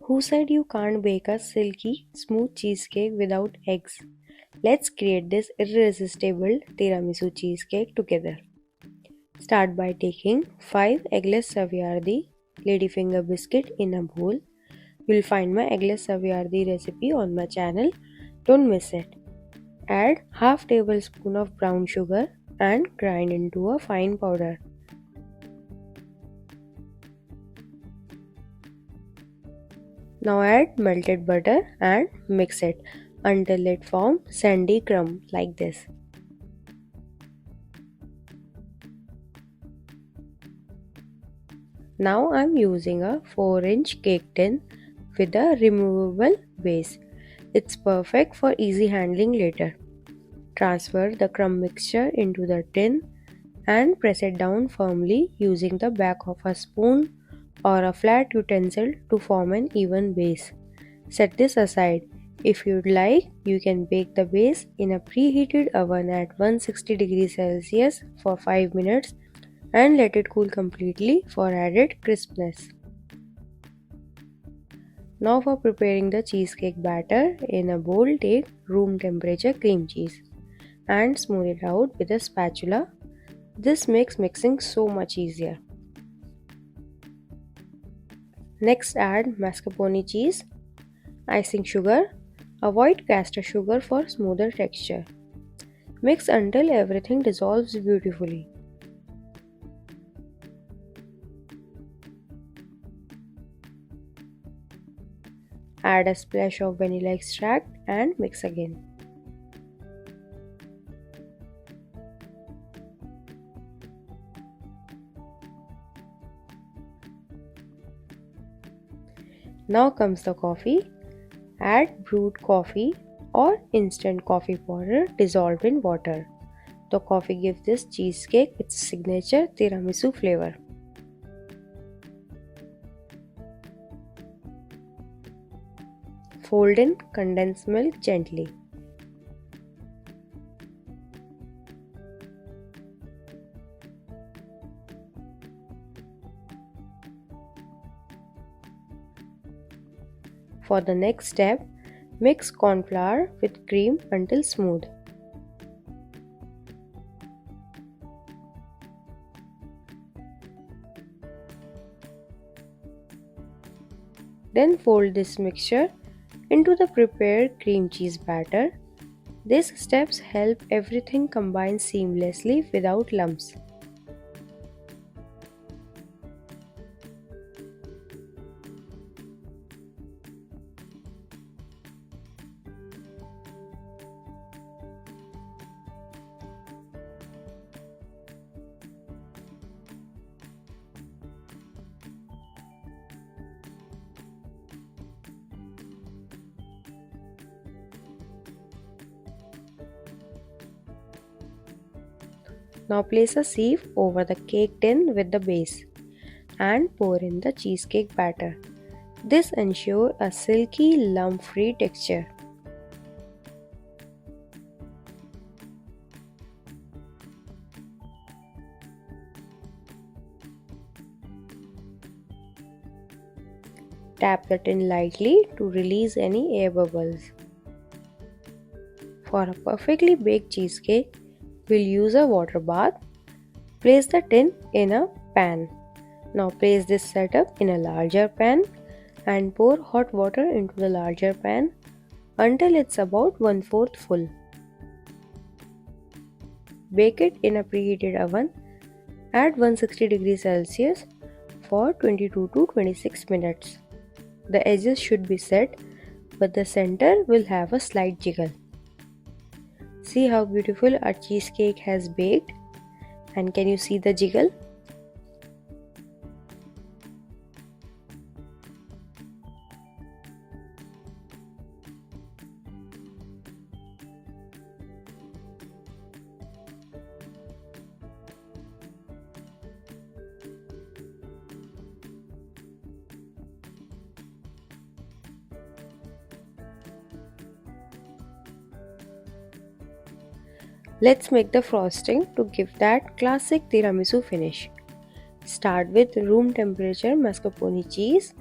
Who said you can't bake a silky, smooth cheesecake without eggs? Let's create this irresistible tiramisu cheesecake together. Start by taking 5 eggless Savoiardi ladyfinger biscuit in a bowl. You'll find my eggless Savoiardi recipe on my channel. Don't miss it. Add half tablespoon of brown sugar and grind into a fine powder. Now add melted butter and mix it until it forms sandy crumb like this. Now I'm using a 4-inch cake tin with a removable base. It's perfect for easy handling later. Transfer the crumb mixture into the tin and press it down firmly using the back of a spoon or a flat utensil to form an even base. Set this aside. If you'd like, you can bake the base in a preheated oven at 160 degrees Celsius for 5 minutes and let it cool completely for added crispness. Now for preparing the cheesecake batter, in a bowl take room temperature cream cheese and smooth it out with a spatula. This makes mixing so much easier. Next add mascarpone cheese, icing sugar. Avoid caster sugar for smoother texture. Mix until everything dissolves beautifully. Add a splash of vanilla extract and mix again. Now comes the coffee. Add brewed coffee or instant coffee powder dissolved in water. The coffee gives this cheesecake its signature tiramisu flavor. Fold in condensed milk gently. For the next step, mix cornflour with cream until smooth. Then fold this mixture into the prepared cream cheese batter. These steps help everything combine seamlessly without lumps. Now place a sieve over the cake tin with the base and pour in the cheesecake batter. This ensures a silky, lump-free texture. Tap the tin lightly to release any air bubbles. For a perfectly baked cheesecake, we'll use a water bath. Place the tin in a pan. Now place this setup in a larger pan and pour hot water into the larger pan until it's about 1/4 full. Bake it in a preheated oven at 160 degrees Celsius for 22 to 26 minutes. The edges should be set, but the center will have a slight jiggle. See how beautiful our cheesecake has baked, and can you see the jiggle? Let's make the frosting to give that classic tiramisu finish. Start with room temperature mascarpone cheese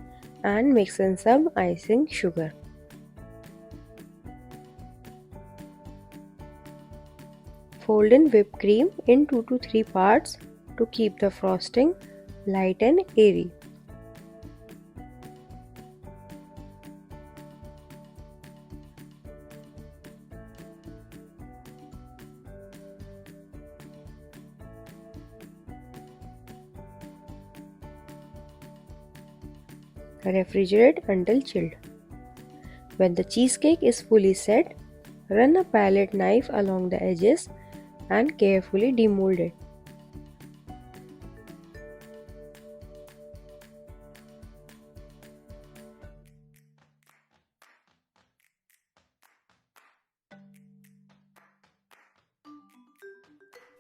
and mix in some icing sugar. Fold in whipped cream in 2 to 3 parts to keep the frosting light and airy. Refrigerate until chilled. When the cheesecake is fully set, run a palette knife along the edges and carefully demold it.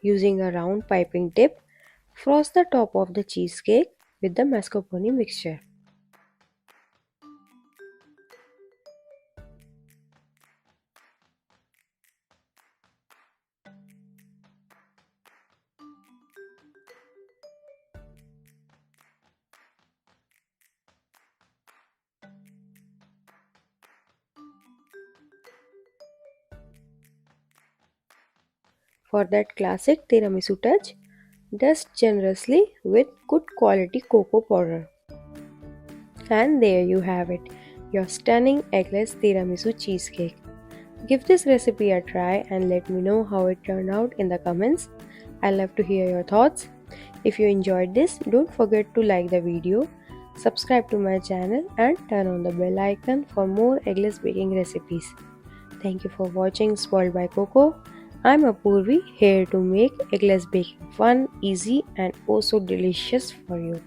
Using a round piping tip, frost the top of the cheesecake with the mascarpone mixture. For that classic tiramisu touch, dust generously with good quality cocoa powder. And there you have it, your stunning eggless tiramisu cheesecake. Give this recipe a try and let me know how it turned out in the comments. I love to hear your thoughts. If you enjoyed this, don't forget to like the video, subscribe to my channel and turn on the bell icon for more eggless baking recipes. Thank you for watching Spoiled by Coco. I'm Apurvi, here to make eggless baking fun, easy and oh so delicious for you.